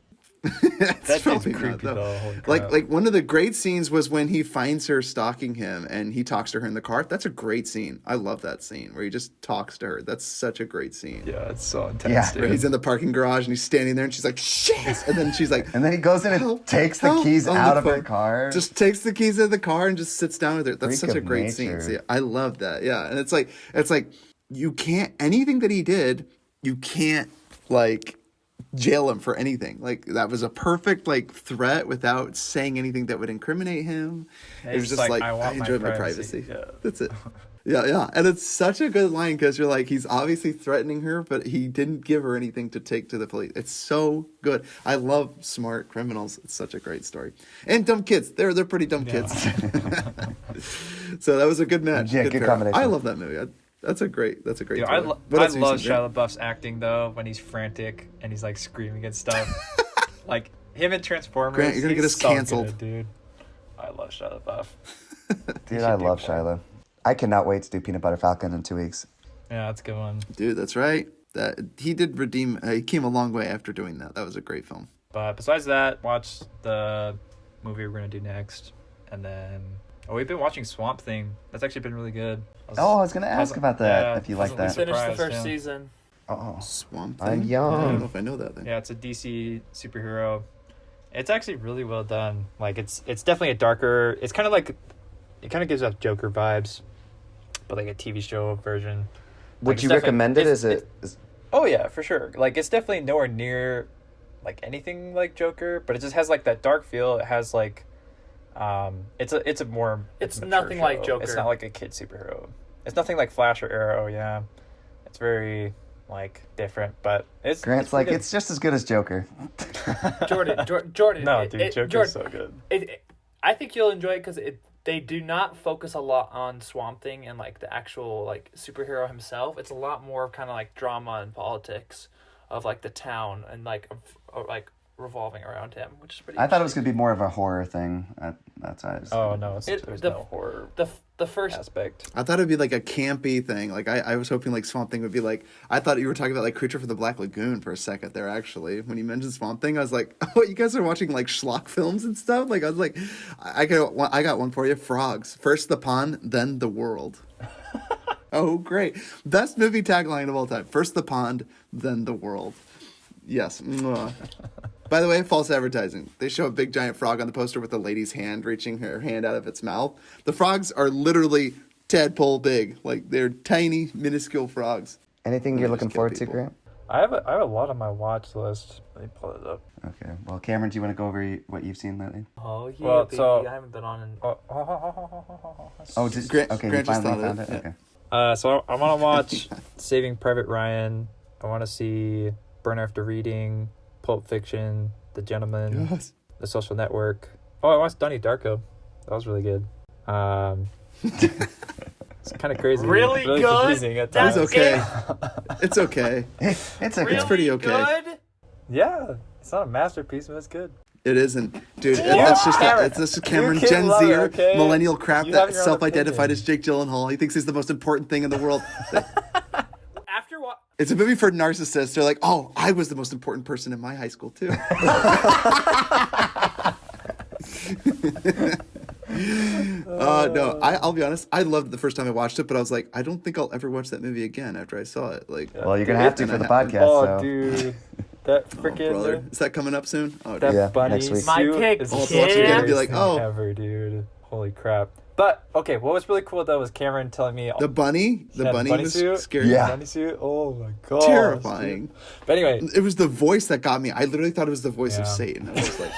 That's That dude's probably not, creepy, though. Holy crap. Like one of the great scenes was when he finds her stalking him and he talks to her in the car. That's a great scene. I love that scene where he just talks to her. That's such a great scene. Yeah, it's so intense, Yeah. dude. Where he's in the parking garage and he's standing there and she's like, shit! And then she's like, And then he goes in and Help, takes the help, keys on out the of her phone. car. Just takes the keys out of the car and just sits down with her. That's Freak such a of great scene. nature. See, I love that. Yeah. And it's like you can't, anything that he did, you can't like jail him for anything. Like that was a perfect like threat without saying anything that would incriminate him. Yeah, It was he's just like, like, "I I, want my enjoyed my privacy." privacy. Yeah. That's it. Yeah. And it's such a good line because you're like, he's obviously threatening her, but he didn't give her anything to take to the police. It's so good. I love smart criminals. It's such a great story. And dumb kids. They're pretty dumb kids. So that was a good match. Yeah, good pair. combination. I love that movie. That's a great Dude, story. I What love else have you seen, Shia LaBeouf's acting though when he's frantic and he's like screaming and stuff. Like him in Transformers. Grant, you're gonna get he's us so canceled. good, dude. I love Shia LaBeouf. Dude, should I do love more. Shiloh. I cannot wait to do Peanut Butter Falcon in 2 weeks. Yeah, that's a good one. Dude, that's right. That he did redeem. He came a long way after doing that. That was a great film. But besides that, watch the movie we're gonna do next, and then we've been watching Swamp Thing. That's actually been really good. I was gonna ask about that if you like that. pleasantly Finished the surprised, first yeah. season. Oh, Swamp Thing. I'm I don't young. know if I know that thing. Yeah, it's a DC superhero. It's actually really well done. Like it's definitely a darker. It's kind of like it kind of gives off Joker vibes, but like a TV show version. Would Like, you it's recommend it? definitely- Oh yeah, for sure. Like it's definitely nowhere near like anything like Joker, but it just has like that dark feel. It has like it's a more It's mature nothing like show. Joker. It's not like a kid superhero. It's nothing like Flash or Arrow, yeah. It's very like different, but it's Grant's pretty like, good. it's just as good as Joker. Jordan. No, dude, Joker's Jordan, so good. I think you'll enjoy it because they do not focus a lot on Swamp Thing and like the actual like superhero himself. It's a lot more kind of like drama and politics of like the town and like revolving around him, which is pretty. I thought it was going to be more of a horror thing. That's why I was... Oh no, there's the- no horror the first aspect. I thought it'd be like a campy thing. Like I was hoping like Swamp Thing would be like. I thought you were talking about like Creature from the Black Lagoon for a second there. Actually, when you mentioned Swamp Thing, I was like, oh, you guys are watching like schlock films and stuff. Like I was like, I got one for you. Frogs. First the pond, then the world. Oh, great! Best movie tagline of all time. First the pond, then the world. Yes. Mwah. By the way, false advertising. They show a big giant frog on the poster with a lady's hand reaching her hand out of its mouth. The frogs are literally tadpole big. Like, they're tiny, minuscule frogs. Anything Let you're me looking just kill forward to, people. Grant? I have a lot on my watch list. Let me pull it up. Okay. Well, Cameron, do you want to go over what you've seen lately? Oh yeah, Well, baby. so- I haven't been on in. Oh, just Grant okay. You just finally thought found it, it. yeah. Okay. So I want to watch Saving Private Ryan. I want to see Burn After Reading, Pulp Fiction, The Gentleman, Yes. The Social Network. Oh, I watched Donnie Darko. That was really good. It's kind of crazy. Really good? confusing at That's times. It's okay. It's okay. It's okay. It's pretty okay. Good? Yeah, it's not a masterpiece, but it's good. It isn't. Dude, Yeah. it's just Cameron, You Gen love it, Zer, okay? millennial crap You have that your own self-identified opinion. as Jake Gyllenhaal. He thinks he's the most important thing in the world. After what? It's a movie for narcissists. They're like, oh, I was the most important person in my high school, too. No, I'll be honest. I loved it the first time I watched it, but I was like, I don't think I'll ever watch that movie again after I saw it. Like, Well, you're gonna have to And for I the haven't. podcast. Oh, so. dude, that Oh, freaking brother. Is that coming up soon? Oh, that dude. Yeah, bunny next week. suit My pick, is I'll the have to watch it again and be scariest like, oh. thing ever, dude. Holy crap! But okay, what was really cool though was Cameron telling me The bunny? The Yeah, bunny was suit? scary. Yeah. bunny suit. Oh my god, Terrifying. But anyway, It was the voice that got me. I literally thought it was the voice of Yeah. Satan. I was like,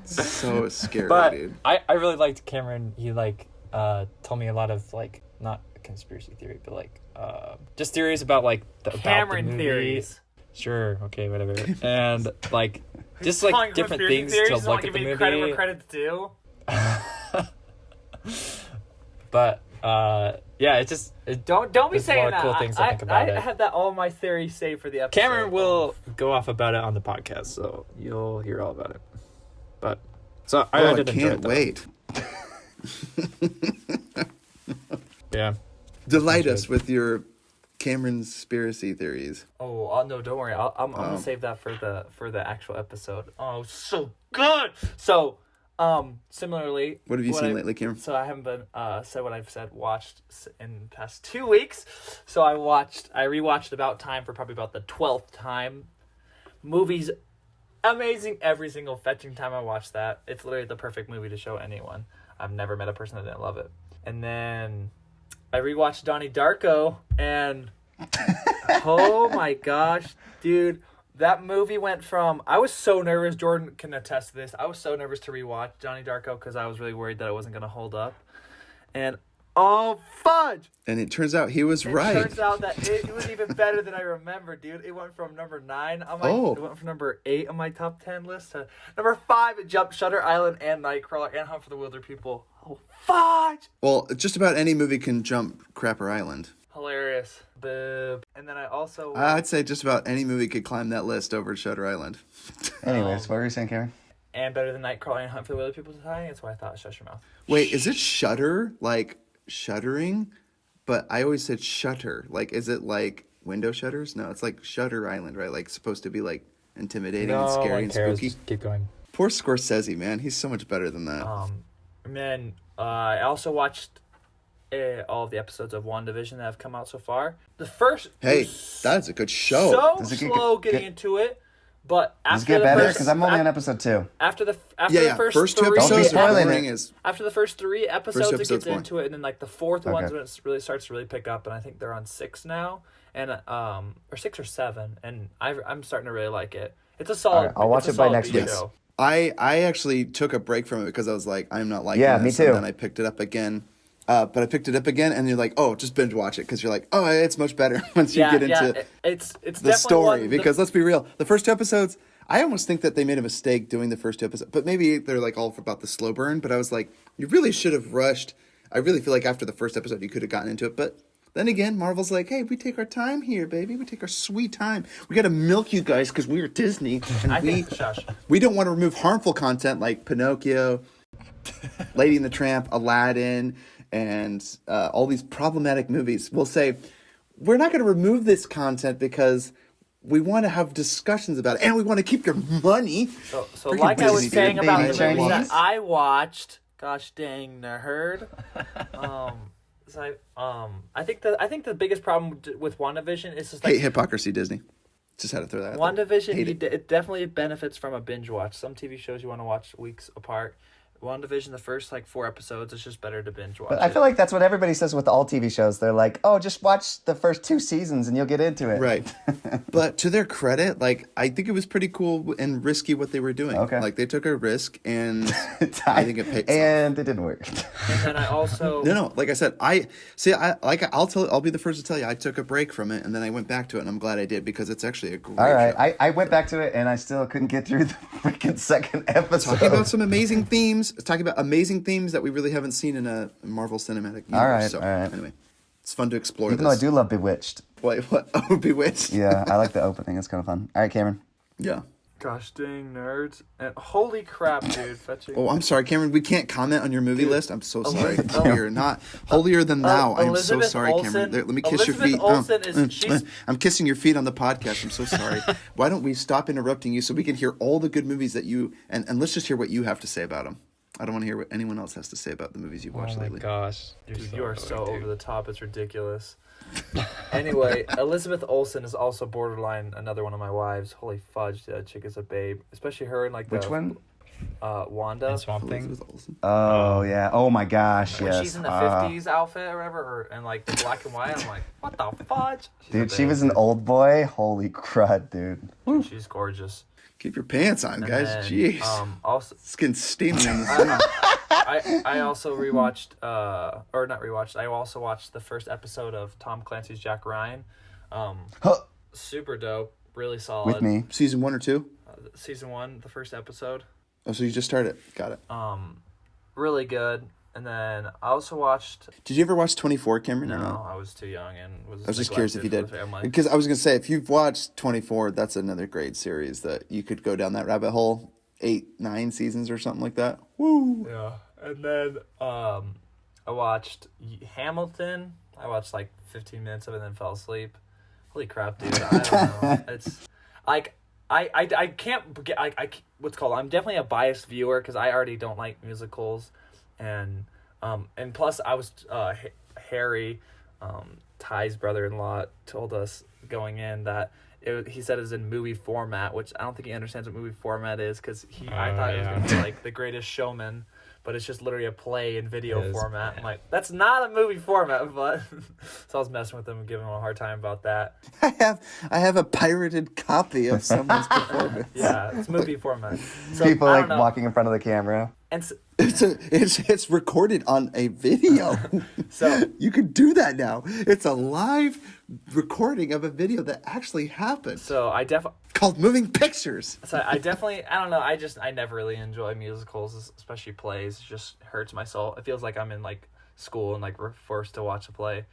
so scary, but dude. I really liked Cameron. He told me a lot of like not a conspiracy theory, but like just theories about like about Cameron the movie. theories. Sure, okay, whatever. And like just Calling like different conspiracy things theories, to just look wanna at the give me movie. credit where credit's due. But yeah, it's just Don't be There's a lot saying of that. cool things to think about I it. had that all my theories saved for the episode. Cameron will go off about it on the podcast, so you'll hear all about it. But so I I did enjoy can't it, though. wait. Yeah. Delight us with your Cameron's conspiracy theories. Oh no! Don't worry. I'm gonna save that for the actual episode. Oh, so good. So, similarly, What have you seen lately, Cameron? So I haven't been said what I've watched in the past 2 weeks. So I rewatched About Time for probably about the 12th time. Movie's amazing every single fetching time I watch that. It's literally the perfect movie to show anyone. I've never met a person that didn't love it. And then I rewatched Donnie Darko, and oh my gosh, dude, that movie went from, I was so nervous, Jordan can attest to this, I was so nervous to rewatch Donnie Darko because I was really worried that it wasn't going to hold up. And oh fudge! And it turns out he was right. It turns out that it was even better than I remembered, dude. It went from number 9 on my, Oh. it went from number 8 on my top 10 list to number 5. It jumped Shutter Island and Nightcrawler and Hunt for the Wilder People. Oh fudge! Well, just about any movie can jump Crapper Island. Hilarious. Boob. And then I also I'd say just about any movie could climb that list over Shutter Island. Anyways, what were you saying, Cameron? and better than Nightcrawler and Hunt for the Wilder People dying. That's why I thought Shut Your Mouth. Wait, is it Shudder? Like shuddering? but I always said Shutter. Like, is it like window shutters? No, it's like Shutter Island, right? Like, supposed to be like intimidating and scary and spooky. Just keep going. Poor Scorsese, man. He's so much better than that. And then I also watched all of the episodes of WandaVision that have come out so far. The first Hey, that's a good show. so Does it get slow good- getting into it, but Does it after get the better? first, Because I'm only on episode 2. after the Yeah, first two three, Don't be episodes are spoiling boring it. as after the first 3 episodes, it episode's gets into it, and then like the fourth one's Okay. when it really starts to really pick up, and I think they're on 6 now, and or 6 or 7, and I'm starting to really like it. It's a solid. Alright, I'll watch it's a it by solid next B week. show. I actually took a break from it because I was like, I'm not liking Yeah, this. me too. And then I picked it up again. But I picked it up again, and you're like, oh, just binge watch it because you're like, oh, it's much better once you get into it's the definitely story. one, Because let's be real, the first 2 episodes, I almost think that they made a mistake doing the first 2 episodes. But maybe they're like all about the slow burn. But I was like, you really should have rushed. I really feel like after the first episode, you could have gotten into it. But then again, Marvel's like, hey, we take our time here, baby. We take our sweet time. We got to milk you guys because we're Disney. And I think shush. we don't want to remove harmful content like Pinocchio, Lady and the Tramp, Aladdin, and all these problematic movies. We'll say, we're not going to remove this content because we want to have discussions about it, and we want to keep your money. So Freaking like I was Disney, saying baby. about the Chinese. movies that I watched, gosh dang nerd. I think the biggest problem with WandaVision is just like Hate hypocrisy, Disney. Just had to throw that out there. WandaVision. Hate it. It definitely benefits from a binge watch. Some TV shows you want to watch weeks apart. WandaVision, the first like 4 episodes, it's just better to binge watch. But I feel like that's what everybody says with all TV shows. They're like, oh, just watch the first 2 seasons and you'll get into it. Right. But to their credit, like, I think it was pretty cool and risky what they were doing. Okay. Like, they took a risk, and I think it paid off. And it didn't work. And then I also No. Like I said, I'll be the first to tell you, I took a break from it, and then I went back to it, and I'm glad I did because it's actually a great All right. show. I went back to it and I still couldn't get through the freaking second episode. Talking about some amazing themes. Talking about amazing themes that we really haven't seen in a Marvel Cinematic Universe. right, So, all right. anyway, it's fun to explore Even though I this. do love Bewitched. What? Oh, Bewitched. Yeah, I like the opening. It's kind of fun. All right, Cameron. Yeah. gosh dang nerds and holy crap, dude, fetching. Oh, I'm sorry, Cameron. We can't comment on your movie list. I'm so sorry. Elizabeth- You're not holier than thou. I am so Elizabeth sorry, Cameron. Olsen- There, let me kiss your Elizabeth feet. Olsen she's- I'm kissing your feet on the podcast. I'm so sorry. Why don't we stop interrupting you so we can hear all the good movies that you and let's just hear what you have to say about them. I don't want to hear what anyone else has to say about the movies you've watched Oh my lately. gosh. Dude, you are so annoying, over the top. It's ridiculous. Anyway, Elizabeth Olsen is also borderline another one of my wives. Holy fudge, that chick is a babe. Especially her in like Which one? Wanda. And Swamp Thing. Elizabeth Olsen. Oh, yeah. Oh, my gosh. When Yes. she's in the 50s outfit or whatever, and like the black and white, I'm like, what the fudge? She's a Dude, she babe, was an dude. old boy. Holy crud, dude. Dude, she's gorgeous. Keep your pants on, And guys. then, Jeez. Also, It's getting steamy on the thing. I also rewatched, or not rewatched. I also watched the first episode of Tom Clancy's Jack Ryan. Huh. Super dope, really solid. With me. Season 1 or 2? Season 1, the first episode. Oh, so you just started. Got it. Really good. And then I also watched. Did you ever watch 24, Cameron? or No, not? I was too young and was. I was just curious if you did. neglected for the family. Because I was going to say, if you've watched 24, that's another great series that you could go down that rabbit hole. 8, 9 seasons or something like that. Woo! Yeah, and then I watched Hamilton. I watched like 15 minutes of it and then fell asleep. Holy crap, dude! I don't know. It's like I can't get what's called. I'm definitely a biased viewer because I already don't like musicals, and plus I was Harry, Ty's brother-in-law told us going in that. He said it was in movie format, which I don't think he understands what movie format is because I thought it was going to be like The Greatest Showman, but it's just literally a play in video It is, format. yeah. I'm like, that's not a movie format, but so I was messing with him and giving him a hard time about that. I have a pirated copy of someone's performance. Yeah, it's movie format. So, People I like don't know. walking in front of the camera. And It's recorded on a video. So- you could do that now. It's a live recording of a video that actually happened. so I Called Moving Pictures. definitely, I don't know. I never really enjoy musicals, especially plays. It just hurts my soul. It feels like I'm in like school and like we're forced to watch a play.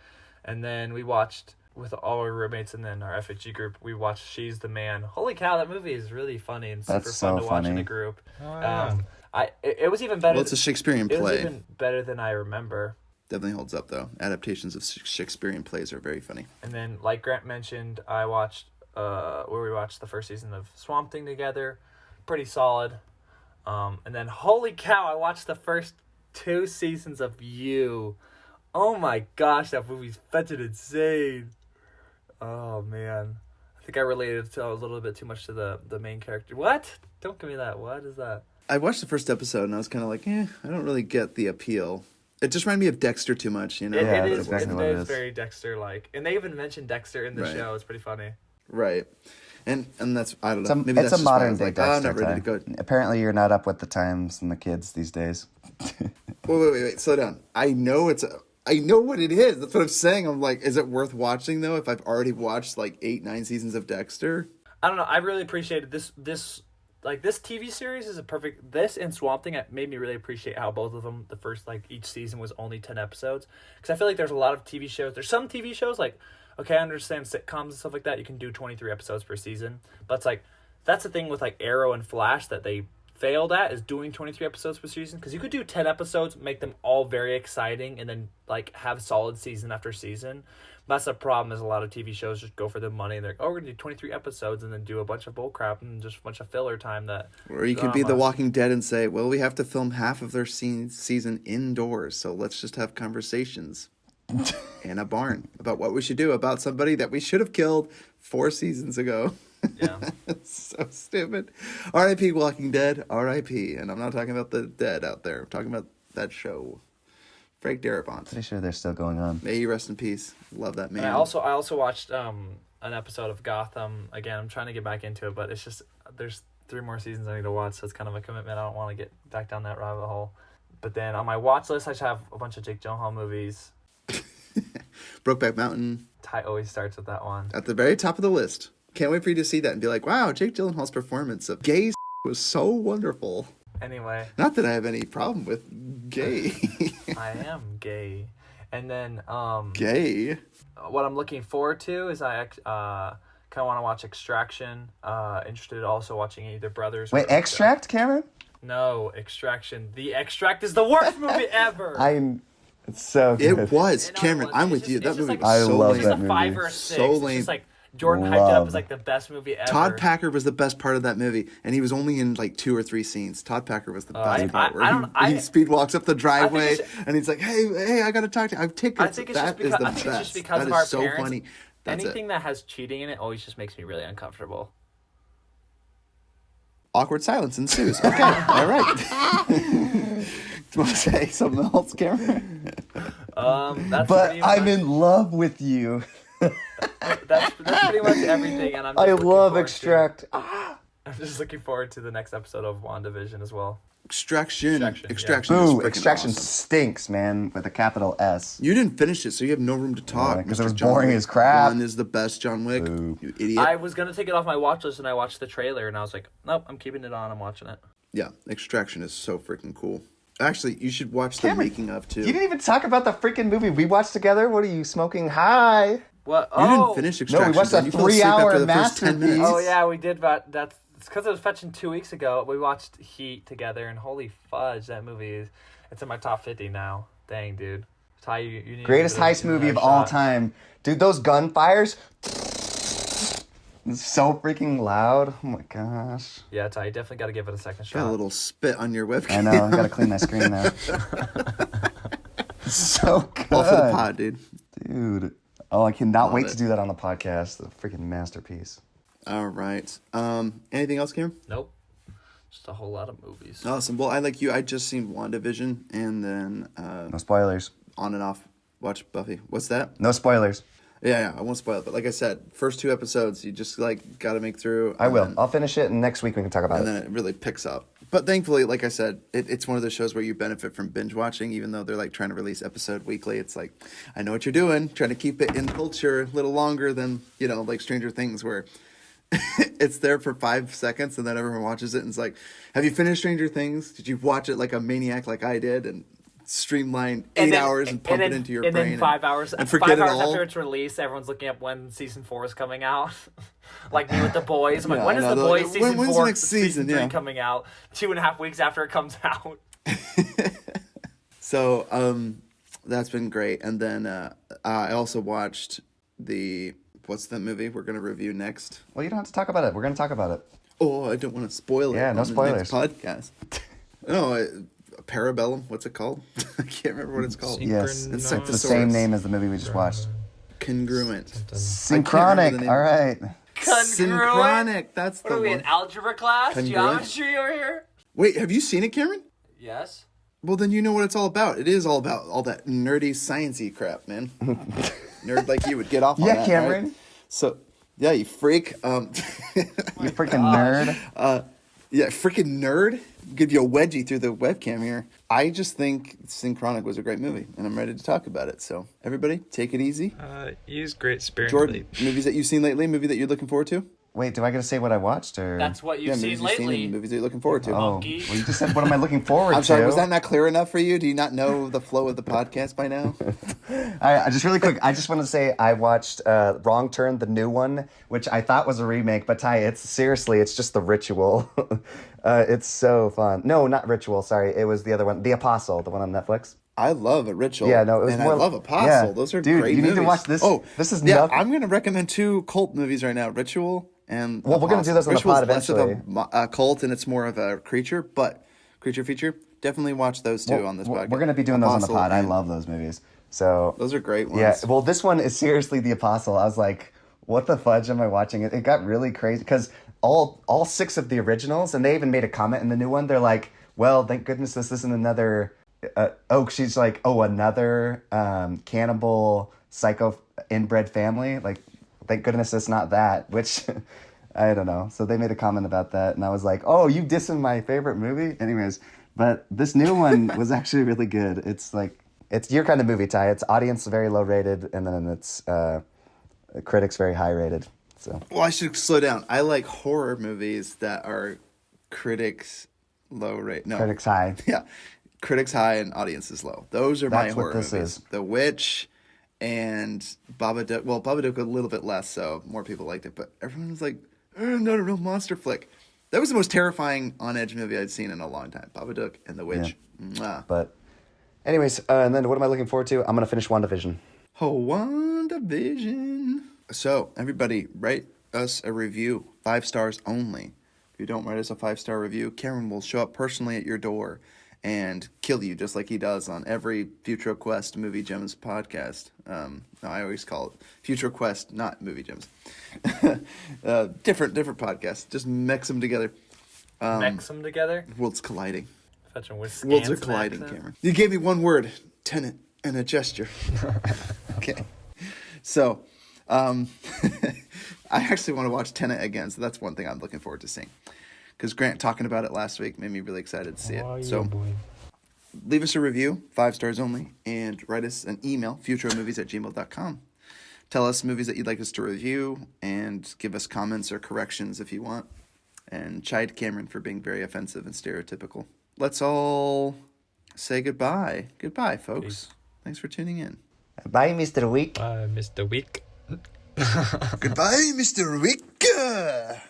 And then we watched with all our roommates and then our FHG group. We watched She's the Man. Holy cow, that movie is really funny and super That's fun so to watch in funny. a group. yeah. It was even better. Well, it's a Shakespearean It was play. even better than I remember. Definitely holds up, though. Adaptations of Shakespearean plays are very funny. And then, like Grant mentioned, I watched where we watched the first season of Swamp Thing together. Pretty solid. And then, holy cow, I watched the first 2 seasons of You. Oh my gosh, that movie's fucking insane. Oh man. I think I related to a little bit too much to the main character. What? Don't give me that. What is that? I watched the first episode and I was kind of like, I don't really get the appeal. It just reminded me of Dexter too much, you know? Yeah, it that's is, exactly what it is. very Dexter-like. And they even mentioned Dexter in the Right. show. It's pretty funny. Right. And that's, I don't know. Maybe It's that's a just why I modern was day like, oh, I'm Dexter not ready to time. go. Apparently, you're not up with the times and the kids these days. Wait. Slow down. I know what it is. That's what I'm saying. I'm like, is it worth watching, though, if I've already watched, like, 8-9 seasons of Dexter? I don't know. I really appreciated this TV series is a perfect. This and Swamp Thing made me really appreciate how both of them, the first, like, each season was only 10 episodes. Because I feel like there's a lot of TV shows. There's some TV shows, like, okay, I understand sitcoms and stuff like that. You can do 23 episodes per season. But it's like, that's the thing with, like, Arrow and Flash that they failed at, is doing 23 episodes per season. Because you could do 10 episodes, make them all very exciting, and then, like, have solid season after season. That's the problem, is a lot of TV shows just go for the money. They're like, oh, we're going to do 23 episodes and then do a bunch of bullcrap and just a bunch of filler time that... Or you could be The Walking Dead and say, well, we have to film half of their season indoors, so let's just have conversations in a barn about what we should do about somebody that we should have killed 4 seasons ago. Yeah. So stupid. R.I.P. Walking Dead, R.I.P. And I'm not talking about the dead out there. I'm talking about that show. Frank Darabont. Pretty sure they're still going on. May you rest in peace. Love that man. And I also watched an episode of Gotham. Again, I'm trying to get back into it, but it's just there's 3 more seasons I need to watch, so it's kind of a commitment. I don't want to get back down that rabbit hole. But then on my watch list, I should have a bunch of Jake Gyllenhaal movies. Brokeback Mountain. Ty always starts with that one. At the very top of the list. Can't wait for you to see that and be like, wow, Jake Gyllenhaal's performance of gay was so wonderful. Anyway, Not that I have any problem with gay. I am gay. And then Gay? what I'm looking forward to is I kind of want to watch Extraction. Interested also watching either Brothers. Wait, Extract, Cameron? No, Extraction. The Extract is the worst movie ever. It's so good. It was. You know, Cameron, it's I'm just- with you. it's That just movie like- was I so love lame. It's just that a 5 movie. or 6. So It's lame. just like Jordan hyped it up as like the best movie ever. Todd Packer was the best part of that movie, and he was only in like 2 or 3 scenes. Todd Packer was the best part, where he speed walks up the driveway, and he's like, "Hey, I gotta talk to you. I have tickets." I think it's That just is because, the I think it's just best. because That of our is so parents. funny. That's Anything it. that has cheating in it always just makes me really uncomfortable. Awkward silence ensues. Okay, all right. Do you want to say something else, Cameron? That's But pretty I'm much, in love with you. that's pretty much everything, and I'm. Just I looking love forward Extract. I'm just looking forward to the next episode of WandaVision as well. Extraction. Extraction, yeah. Extraction. is Boo, freaking Extraction awesome. stinks, man, with a capital S. You didn't finish it, so you have no room to talk. Yeah, 'cause it Mr. was John boring Wick. as crap. 1 is the best John Wick. Boo. You idiot. I was gonna take it off my watch list, and I watched the trailer, and I was like, nope, I'm keeping it on. I'm watching it. Yeah, Extraction is so freaking cool. Actually, you should watch the Cameron, making of too. You didn't even talk about the freaking movie we watched together. What are you smoking high? What? You Oh, didn't finish Extraction. we watched that you fell asleep 3-hour after the first 10 minutes. masterpiece. Oh yeah, we did. But that's because it was fetching 2 weeks ago. We watched Heat together, and holy fudge, that movie it's in my top 50 now. Dang, dude. Ty, you need Greatest to give it heist movie of another all shot. time. Dude, those gunfires. It's so freaking loud. Oh my gosh. Yeah, Ty, you definitely got to give it a second shot. Got a little spit on your webcam. I know, I gotta clean my screen now. So good. All for the pod, dude. Dude. Oh, I cannot Love wait it. to do that on the podcast. The freaking masterpiece. All right. Anything else, Cameron? Nope. Just a whole lot of movies. Awesome. Well, I like you. I just seen WandaVision and then No spoilers. on and off watch Buffy. What's that? No spoilers. Yeah, I won't spoil it. But like I said, first 2 episodes, you just like got to make through. I and will. then- I'll finish it, and next week we can talk about and it. then it really picks up. But thankfully, like I said, it's one of those shows where you benefit from binge watching, even though they're like trying to release episode weekly. It's like, I know what you're doing, trying to keep it in culture a little longer than, like Stranger Things, where it's there for 5 seconds and then everyone watches it and it's like, have you finished Stranger Things? Did you watch it like a maniac like I did and streamline 8 hours and pump it into your brain? And then 5 hours. and forget 5 it hours all. after it's released, everyone's looking up when season 4 is coming out. Like me with The Boys. I'm like, Yeah, when I is know. The They're Boys like, season when's the 4, next season season? 3 Yeah. coming out? 2.5 weeks after it comes out. So, That's been great. And then I also watched what's that movie we're going to review next? Well, you don't have to talk about it. We're going to talk about it. Oh, I don't want to spoil it. Yeah, no on spoilers. The next podcast. No, Parabellum. What's it called? I can't remember what it's called. Yes, it's the Insectosaurus. same name as the movie we just watched. Congruent. Synchronic. name. All right. Synchronic. That's the What are we one. in algebra class? Congruent? Geometry over here? Wait, have you seen it, Cameron? Yes. Well, then you know what it's all about. It is all about all that nerdy, sciencey crap, man. Nerd like you would get off on Yeah, that, Cameron. right? So, yeah, you freak. You freaking nerd. Yeah, freaking nerd. Give you a wedgie through the webcam here. I just think Synchronic was a great movie, and I'm ready to talk about it. So, everybody, take it easy. Use great sparingly. Jordan, movies that you've seen lately, movie that you're looking forward to? Wait, do I get to say what I watched or? That's what you've movies seen lately. and movies that you're looking forward to. Oh, monkey. well, you just said what am I looking forward I'm to? sorry, was that not clear enough for you? Do you not know the flow of the podcast by now? I just really quick. I just want to say I watched Wrong Turn, the new one, which I thought was a remake, but Ty, it's just The Ritual. It's so fun. No, not Ritual. Sorry, it was the other one, The Apostle, the one on Netflix. I love A Ritual. Yeah, no, it was and more. I love Apostle. Yeah. Those are Dude, great you movies. need to watch this. Oh, this is yeah. nothing. I'm going to recommend 2 cult movies right now: Ritual and. Well, we're gonna do those on the Ritual's pod less of eventually. a cult, and it's more of a creature feature. Definitely watch those 2 on this podcast. We're going to be doing those on the Apostle pod. I and- love those movies. So Those are great ones. yeah. Well, this one is seriously The Apostle. I was like, what the fudge am I watching? It got really crazy because all 6 of the originals, and they even made a comment in the new one. They're like, well, thank goodness this isn't another. She's like, another cannibal psycho inbred family. Like, thank goodness it's not that. Which I don't know. So they made a comment about that, and I was like, oh, you dissing my favorite movie? Anyways, but this new one was actually really good. It's like it's your kind of movie, Ty. It's audience very low rated, and then it's critics very high rated. So Well, I should slow down. I like horror movies that are critics low rate. No, critics high. Yeah, critics high and audiences low. Those are my That's what horror this movies. is. The Witch and Babadook. Well, Babadook a little bit less, so more people liked it. But everyone was like, not a real monster flick. That was the most terrifying on-edge movie I'd seen in a long time. Babadook and The Witch. Mwah. But anyways, and then what am I looking forward to? I'm gonna finish WandaVision. Oh, WandaVision. So, everybody, write us a review. 5 stars only. If you don't write us a 5-star review, Cameron will show up personally at your door and kill you just like he does on every Futro Quest Movie Gems podcast. No, I always call it Futro Quest, not Movie Gems. Different podcast. Just mix them together. Mix them together. Worlds colliding. Fetching Worlds are Wisconsin colliding, accent. Cameron. You gave me one word, tenant, and a gesture. Okay. So, I actually want to watch Tenet again, so that's one thing I'm looking forward to seeing. Because Grant talking about it last week made me really excited to see it. Oh, yeah, So, boy. leave us a review, 5 stars only, and write us an email, futuromovies@gmail.com. Tell us movies that you'd like us to review, and give us comments or corrections if you want. And chide Cameron for being very offensive and stereotypical. Let's all say goodbye. Goodbye, folks. Peace. Thanks for tuning in. Bye, Mr. Week. Mr. Wick. Goodbye, Mr. Wick.